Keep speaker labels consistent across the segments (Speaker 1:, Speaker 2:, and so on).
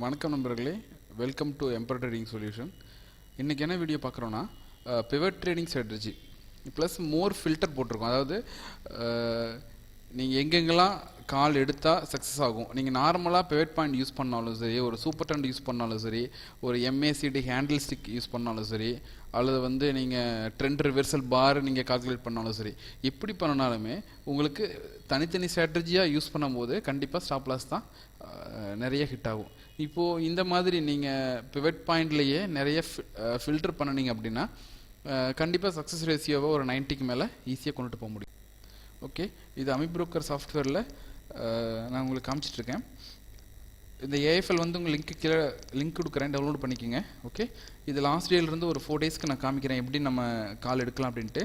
Speaker 1: வணக்கம் நண்பர்களே, welcome to Ember trading solution. இன்றைக்கி என்ன வீடியோ பார்க்குறோன்னா pivot trading strategy plus more filter போட்டிருக்கோம். அதாவது நீங்கள் எங்கெங்கெல்லாம் கால் எடுத்தால் சக்ஸஸ் ஆகும். நீங்கள் நார்மலாக பிவட் பாயிண்ட் யூஸ் பண்ணாலும் சரி, ஒரு சூப்பர் ட்ரெண்ட் யூஸ் பண்ணாலும் சரி, ஒரு MACD ஹேண்டில் ஸ்டிக் யூஸ் பண்ணாலும் சரி, அல்லது நீங்கள் ட்ரெண்ட் ரிவர்சல் பார் நீங்கள் கால்குலேட் பண்ணாலும் சரி, எப்படி பண்ணினாலுமே உங்களுக்கு தனித்தனி ஸ்ட்ராட்டஜியாக யூஸ் பண்ணும்போது கண்டிப்பாக ஸ்டாப் லாஸ் தான் நிறைய ஹிட் ஆகும். இப்போது இந்த மாதிரி நீங்கள் பிவட் பாயிண்ட்லேயே நிறைய ஃபில்டர் பண்ணினீங்க அப்படின்னா கண்டிப்பாக சக்ஸஸ் ரேஷியோவை ஒரு 90க்கு மேலே ஈஸியாக கொண்டுட்டு போக முடியும். ஓகே, இது அமி புரோக்கர் சாஃப்ட்வேரில் நான் உங்களுக்கு காமிச்சிட்ருக்கேன். இந்த AFL உங்களுக்கு கீழே லிங்க் கொடுக்குறேன், டவுன்லோட் பண்ணிக்கோங்க. ஓகே, இது லாஸ்ட் டேலேருந்து ஒரு 4 டேஸ்க்கு நான் காமிக்கிறேன் எப்படி நம்ம கால் எடுக்கலாம் அப்படின்ட்டு.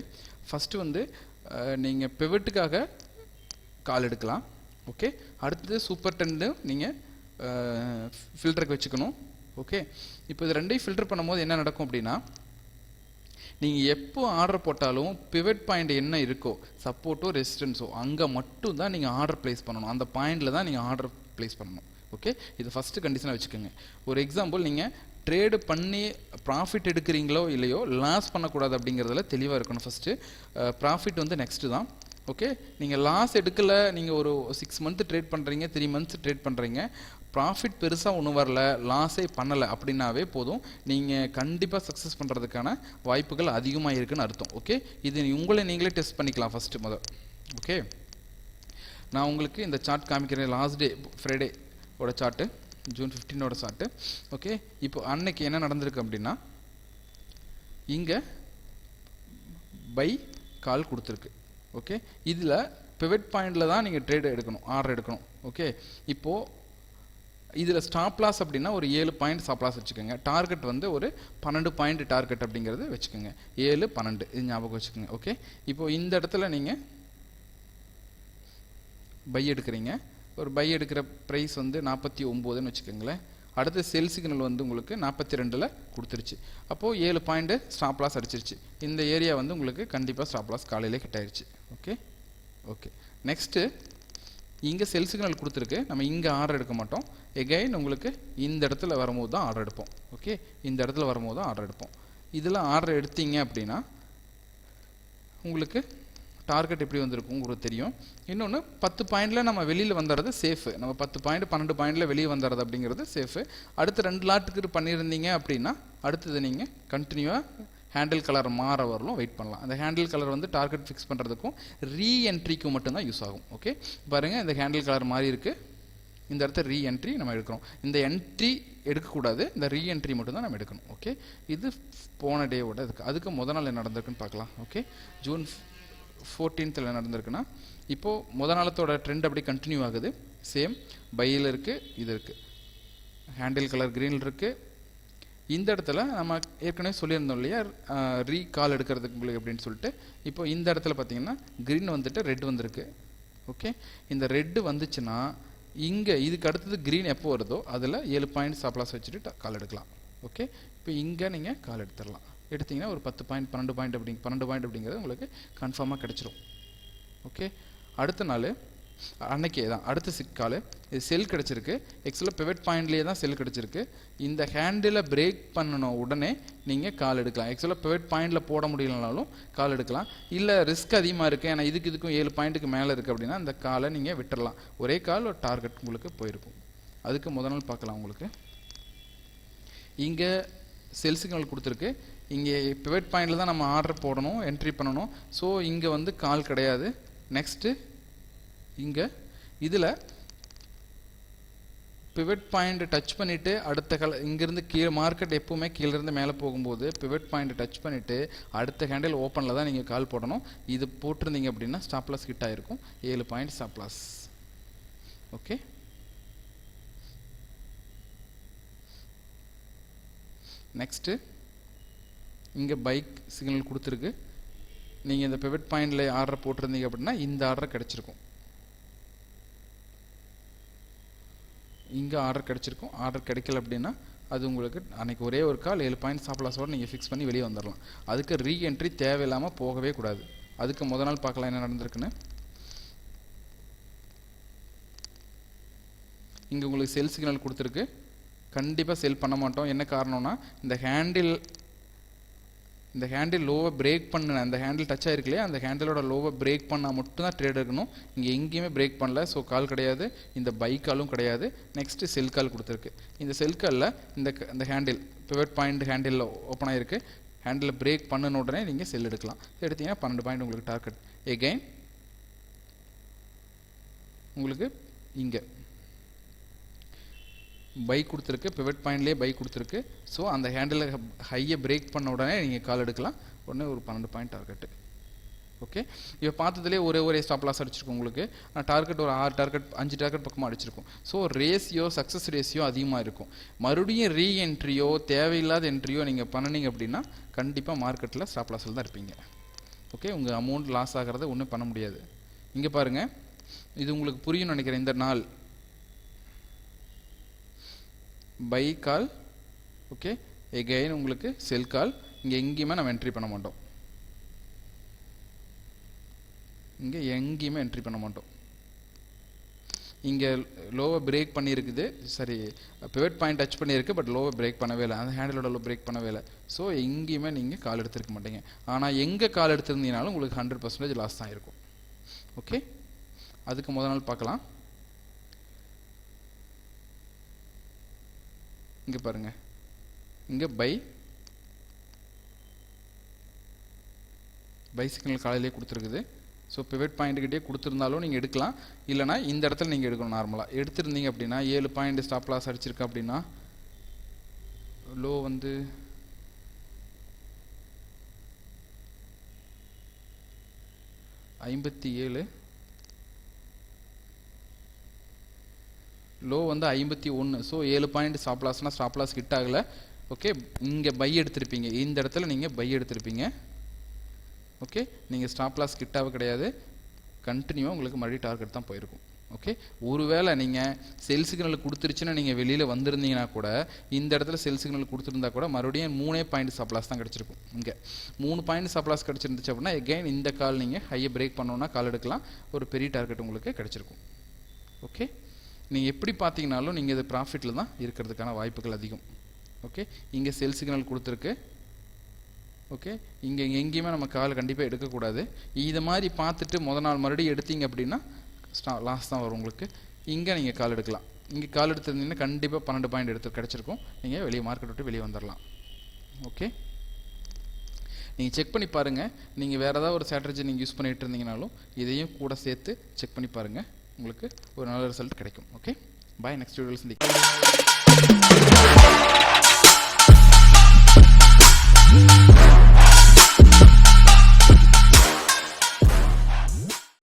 Speaker 1: ஃபஸ்ட்டு நீங்கள் பிவட்டுக்காக கால் எடுக்கலாம். ஓகே, அடுத்தது சூப்பர் ட்ரெண்டு நீங்கள் ஃபில்டருக்கு வச்சுக்கணும். ஓகே, இப்போ இது ரெண்டையும் ஃபில்டர் பண்ணும்போது என்ன நடக்கும் அப்படின்னா, நீங்கள் எப்போ ஆர்டர் போட்டாலும் பிவட் பாயிண்ட் என்ன இருக்கோ, சப்போர்ட்டோ ரெசிஸ்டன்ஸோ, அங்கே மட்டும் தான் நீங்கள் ஆர்டர் ப்ளேஸ் பண்ணணும். அந்த பாயிண்டில் தான் நீங்கள் ஆர்டர் ப்ளேஸ் பண்ணணும். ஓகே, இது ஃபஸ்ட்டு கண்டிஷனாக வச்சுக்கோங்க. ஒரு எக்ஸாம்பிள், நீங்கள் ட்ரேடு பண்ணி ப்ராஃபிட் எடுக்கிறீங்களோ இல்லையோ, லாஸ் பண்ணக்கூடாது அப்படிங்கிறதுல தெளிவாக இருக்கணும். ஃபஸ்ட்டு ப்ராஃபிட் நெக்ஸ்ட்டு தான். ஓகே, நீங்கள் லாஸ் எடுக்கலை, நீங்கள் ஒரு 6 மந்த் ட்ரேட் பண்ணுறீங்க, 3 மந்த்ஸ் ட்ரேட் பண்ணுறீங்க, ப்ராஃபிட் பெருசாக ஒன்றும் வரல, லாஸே பண்ணலை அப்படின்னாவே போதும், நீங்கள் கண்டிப்பாக சக்ஸஸ் பண்ணுறதுக்கான வாய்ப்புகள் அதிகமாக இருக்குதுன்னு அர்த்தம். ஓகே, இது உங்களை நீங்களே டெஸ்ட் பண்ணிக்கலாம் ஃபஸ்ட்டு முதல். ஓகே, நான் உங்களுக்கு இந்த சார்ட் காமிக்கிறேன். லாஸ்ட் டே ஃப்ரைடேவோட சார்ட்டு, ஜூன் 15ஓட சார்ட்டு. ஓகே, இப்போ அன்னைக்கு என்ன நடந்திருக்கு அப்படின்னா, இங்கே பை கால் கொடுத்துருக்கு. ஓகே, இதில் பிவட் பாயிண்டில் தான் நீங்கள் ட்ரேட் எடுக்கணும், ஆர்டர் எடுக்கணும். ஓகே, இப்போது இதில் ஸ்டாப் லாஸ் அப்படின்னா ஒரு 7 பாயிண்ட் ஸ்டாப் லாஸ் வச்சுக்கோங்க. டார்கெட் ஒரு 12 பாயிண்ட் டார்கெட் அப்படிங்கிறது வச்சுக்கோங்க. 7, 12 இது ஞாபகம் வச்சுக்கோங்க. ஓகே, இப்போது இந்த இடத்துல நீங்கள் பை எடுக்கிறீங்க. ஒரு பை எடுக்கிற ப்ரைஸ் 49ன்னு வச்சுக்கோங்களேன். அடுத்து செல் சிக்னல் உங்களுக்கு 42ல் கொடுத்துருச்சு. அப்போது 7 பாயிண்ட்டு ஸ்டாப் லாஸ் அடிச்சிருச்சு. இந்த ஏரியா உங்களுக்கு கண்டிப்பாக ஸ்டாப் லாஸ் காலையிலே ஹிட் ஆயிடுச்சு. ஓகே ஓகே நெக்ஸ்ட்டு இங்கே செல் சிக்னல் கொடுத்துருக்கு, நம்ம இங்கே ஆர்டர் எடுக்க மாட்டோம். எகைன் உங்களுக்கு இந்த இடத்துல வரும்போது தான் ஆர்டர் எடுப்போம். ஓகே, இந்த இடத்துல வரும்போது தான் ஆர்டர் எடுப்போம். இதில் ஆர்டர் எடுத்தீங்க அப்படின்னா உங்களுக்கு டார்கெட் எப்படி வந்திருக்கும் உங்களுக்கு தெரியும். இன்னொன்று 10 பாயிண்டில் நம்ம வெளியில் வந்துடுறது சேஃபு. நம்ம 10 பாயிண்ட் 12 பாயிண்டில் வெளியே வந்துடுறது அப்படிங்கிறது சேஃபு. அடுத்து 2 லாட்டுக்கு பண்ணியிருந்தீங்க அப்படின்னா அடுத்தது நீங்கள் கண்டினியூவாக ஹேண்டில் கலர் மாற வரலும் வெயிட் பண்ணலாம். அந்த ஹேண்டில் கலர் டார்கெட் ஃபிக்ஸ் பண்ணுறதுக்கும் ரீஎன்ட்ரிக்கும் மட்டும்தான் யூஸ் ஆகும். ஓகே, பாருங்கள், இந்த ஹேண்டில் கலர் மாறி இருக்குது. இந்த இடத்த ரீஎன்ட்ரி நம்ம எடுக்கிறோம். இந்த என்ட்ரி எடுக்கக்கூடாது, இந்த ரீஎன்ட்ரி மட்டும்தான் நம்ம எடுக்கணும். ஓகே, இது போன டேவோட அதுக்கு முதல் நாள் என்ன நடந்திருக்குன்னு பார்க்கலாம். ஓகே, ஜூன் 14th நடந்திருக்குன்னா, இப்போது முதல் நாளத்தோட ட்ரெண்ட் அப்படி கண்டினியூ ஆகுது. சேம் பையில் இருக்குது, இது இருக்குது, ஹேண்டில் கலர் க்ரீனில் இருக்குது. இந்த இடத்துல நம்ம ஏற்கனவே சொல்லியிருந்தோம் இல்லையா, ரீகால் எடுக்கிறதுக்கு உங்களுக்கு அப்படின்னு சொல்லிட்டு. இப்போ இந்த இடத்துல பார்த்தீங்கன்னா க்ரீன் ரெட் வந்திருக்கு. ஓகே, இந்த ரெட்டு வந்துச்சுன்னா இங்கே இதுக்கு அடுத்தது க்ரீன் எப்போ வருதோ அதில் 7 பாயிண்ட் ஸ்டாப் லாஸ் வச்சுட்டு கால் எடுக்கலாம். ஓகே, இப்போ இங்கே நீங்கள் கால் எடுத்துடலாம். எடுத்திங்கன்னா ஒரு 10 பாயிண்ட் 12 பாயிண்ட் 12 பாயிண்ட் அப்படிங்கிறது உங்களுக்கு கன்ஃபார்மாக கிடச்சிரும். ஓகே, அடுத்த நாள் அன்னைக்கே தான் அடுத்த கால் இது செல் கிடச்சிருக்கு. ஆக்சுவலாக பிவட் பாயிண்ட்லேயே தான் செல் கிடச்சிருக்கு. இந்த ஹேண்டில் பிரேக் பண்ணணும் உடனே நீங்கள் கால் எடுக்கலாம். ஆக்சுவலாக பிவட் பாயிண்டில் போட முடியலனாலும் கால் எடுக்கலாம். இல்லை ரிஸ்க் அதிகமாக இருக்குது, ஏன்னா இதுக்கும் 7 பாயிண்ட்டுக்கு மேலே இருக்குது அப்படின்னா அந்த காலை நீங்கள் விட்டுடலாம். ஒரே கால் ஒரு டார்கெட் உங்களுக்கு போயிருக்கும். அதுக்கு முதல் நாள் பார்க்கலாம். உங்களுக்கு இங்கே செல் சிக்னல் கொடுத்துருக்கு. இங்கே பிவட் பாயிண்டில் தான் நம்ம ஆர்டர் போடணும், என்ட்ரி பண்ணணும். ஸோ இங்கே கால் கிடையாது. நெக்ஸ்ட்டு இங்கே இதில் பிவட் பாயிண்ட் டச் பண்ணிவிட்டு அடுத்த இங்கேருந்து கீழே மார்க்கெட் எப்போவுமே கீழேருந்து மேலே போகும்போது பிவட் பாயிண்ட் டச் பண்ணிவிட்டு அடுத்த ஹேண்டில் ஓப்பனில் தான் நீங்கள் கால் போடணும். இது போட்டிருந்தீங்க அப்படின்னா ஸ்டாப் லாஸ் ஹிட் ஆகிருக்கும். 7 point stop loss. Okay, next இங்கே பைக் சிக்னல் கொடுத்துருக்கு. நீங்கள் இந்த பிவட் பாயிண்டில் ஆர்டர் போட்டிருந்தீங்க அப்படின்னா இந்த ஆர்டர் கிடச்சிருக்கும். இங்கே ஆர்டர் கிடச்சிருக்கும். ஆர்டர் கிடைக்கல அப்படின்னா அது உங்களுக்கு அன்றைக்கி ஒரே ஒரு கால் 7 பாயிண்ட் ஸ்டாப் லாஸோடு நீங்கள் ஃபிக்ஸ் பண்ணி வெளியே வந்துடலாம். அதுக்கு ரீஎன்ட்ரி தேவையில்லாமல் போகவே கூடாது. அதுக்கு முதல் நாள் பார்க்கலாம் என்ன நடந்திருக்குன்னு. இங்கே உங்களுக்கு செல் சிக்னல் கொடுத்துருக்கு. கண்டிப்பாக செல் பண்ண மாட்டோம். என்ன காரணம்னா இந்த ஹேண்டில் லோவை பிரேக் பண்ண, அந்த ஹேண்டில் டச் ஆகிருக்கு இல்லையா, அந்த ஹேண்டிலோட லோவை பிரேக் பண்ணால் மட்டும்தான் ட்ரேட் இருக்கணும். இங்கே எங்கேயுமே பிரேக் பண்ணல, ஸோ கால் கிடையாது. இந்த பை காலும் கிடையாது. நெக்ஸ்ட்டு செல் கால் கொடுத்துருக்கு. இந்த செல் காலில் இந்த handle pivot point handle open ஆகிருக்கு. ஹேண்டில் பிரேக் பண்ணின உடனே நீங்கள் செல் எடுக்கலாம். எடுத்தீங்கன்னா 12 பாயிண்ட் உங்களுக்கு டார்கெட். எகைன் உங்களுக்கு இங்கே பை கொடுத்துருக்கு, பிவட் பாயிண்ட்லேயே பை கொடுத்துருக்கு. ஸோ அந்த ஹேண்டில் ஹையை பிரேக் பண்ண உடனே நீங்கள் கால் எடுக்கலாம். உடனே ஒரு 12 பாயிண்ட் டார்கெட்டு. ஓகே, இப்போ பார்த்ததுலேயே ஒரே ஸ்டாப் லாஸ் அடிச்சிருக்கும் உங்களுக்கு. டார்கெட் ஒரு 6 டார்கெட் 5 டார்கெட் பக்கமாக அடிச்சிருக்கும். ஸோ ரேஷியோ சக்ஸஸ் ரேஷியோ அதிகமாக இருக்கும். மறுபடியும் ரீஎன்ட்ரியோ தேவையில்லாத என்ட்ரியோ நீங்கள் பண்ணினீங்க அப்படின்னா கண்டிப்பாக மார்க்கெட்டில் ஸ்டாப் லாஸில் தான் இருப்பீங்க. ஓகே, உங்கள் அமௌண்ட் லாஸ் ஆகிறத ஒன்றும் பண்ண முடியாது. இங்கே பாருங்கள், இது உங்களுக்கு புரியும்னு நினைக்கிறேன். இந்த நாள் பை கால், ஓகே, எகைன் உங்களுக்கு செல் கால். இங்கே எங்கேயுமே நம்ம என்ட்ரி பண்ண மாட்டோம். இங்கே எங்கேயுமே என்ட்ரி பண்ண மாட்டோம். இங்கே லோவை பிரேக் பண்ணியிருக்குது, சரி பிவட் பாயிண்ட் டச் பண்ணியிருக்கு, பட் லோவை பிரேக் பண்ணவே இல்லை. அந்த ஹேண்டிலோட லோ பிரேக் பண்ணவே இல்லை. ஸோ எங்கேயுமே நீங்கள் கால் எடுத்துருக்க மாட்டீங்க. ஆனால் எங்கே கால் எடுத்திருந்தீங்கனாலும் உங்களுக்கு 100% லாஸ் தான் இருக்கும். ஓகே, அதுக்கு முதல் நாள் பார்க்கலாம். இங்கே பாருங்கள், இங்கே பை சிக்னல் காலையிலே கொடுத்துருக்குது. ஸோ பிவட் பாயிண்ட்டுக்கிட்டே கொடுத்துருந்தாலும் நீங்கள் எடுக்கலாம். இல்லைனா இந்த இடத்துல நீங்கள் எடுக்கணும். நார்மலாக எடுத்துருந்தீங்க அப்படின்னா 7 பாயிண்ட் ஸ்டாப் லாஸ் அடிச்சிருக்கு அப்படின்னா லோ வந்து 57, லோ வந்து 51. ஸோ 7 பாயிண்ட் ஸ்டாப் லாஸ்னால் ஸ்டாப் லாஸ் ஹிட் ஆகலை. ஓகே, இங்கே பை எடுத்திருப்பீங்க, இந்த இடத்துல நீங்கள் பை எடுத்திருப்பீங்க. ஓகே, நீங்கள் ஸ்டாப் லாஸ் கிட்டாவே கிடையாது. கண்டினியூவாக உங்களுக்கு மறுபடியும் டார்கெட் தான் போயிருக்கும். ஓகே, ஒருவேளை நீங்கள் செல் சிக்னல் கொடுத்துருச்சுன்னா நீங்கள் வெளியில் வந்திருந்தீங்கன்னா கூட இந்த இடத்துல செல் சிக்னல் கொடுத்துருந்தா கூட மறுபடியும் 3 பாயிண்ட் ஸ்டாப் லாஸ் தான் கிடச்சிருக்கும். இங்கே 3 பாயிண்ட் ஸ்டாப் லாஸ் கிடச்சிருந்துச்சு அப்படின்னா எகைன் இந்த கால் நீங்கள் ஹையை பிரேக் பண்ணோன்னா கால் எடுக்கலாம். ஒரு பெரிய டார்கெட் உங்களுக்கு கிடச்சிருக்கும். ஓகே, நீங்கள் எப்படி பார்த்தீங்கனாலும் நீங்கள் இது ப்ராஃபிட்டில் தான் இருக்கிறதுக்கான வாய்ப்புகள் அதிகம். ஓகே, இங்கே செல் சிக்னல் கொடுத்துருக்கு. ஓகே, இங்கே எங்கேயுமே நம்ம கால் கண்டிப்பாக எடுக்கக்கூடாது. இது மாதிரி பார்த்துட்டு முதல் நாள் மறுபடியும் எடுத்தீங்க அப்படின்னா லாஸ் தான் வரும் உங்களுக்கு. இங்கே நீங்கள் கால் எடுக்கலாம். இங்கே கால் எடுத்துருந்தீங்கன்னா கண்டிப்பாக 12 பாயிண்ட் எடுத்து கிடச்சிருக்கும். நீங்கள் வெளியே மார்க்கெட் விட்டு வெளியே வந்துடலாம். ஓகே, நீங்கள் செக் பண்ணி பாருங்கள். நீங்கள் வேறு ஏதாவது ஒரு ஸ்ட்ராட்டஜி நீங்கள் யூஸ் பண்ணிகிட்டு இருந்தீங்கனாலும் இதையும் கூட சேர்த்து செக் பண்ணி பாருங்கள். உங்களுக்கு ஒரு நல்ல ரிசல்ட் கிடைக்கும். ஓகே, பாய். நெக்ஸ்ட் வீடியோவில் சந்திக்கலாம்.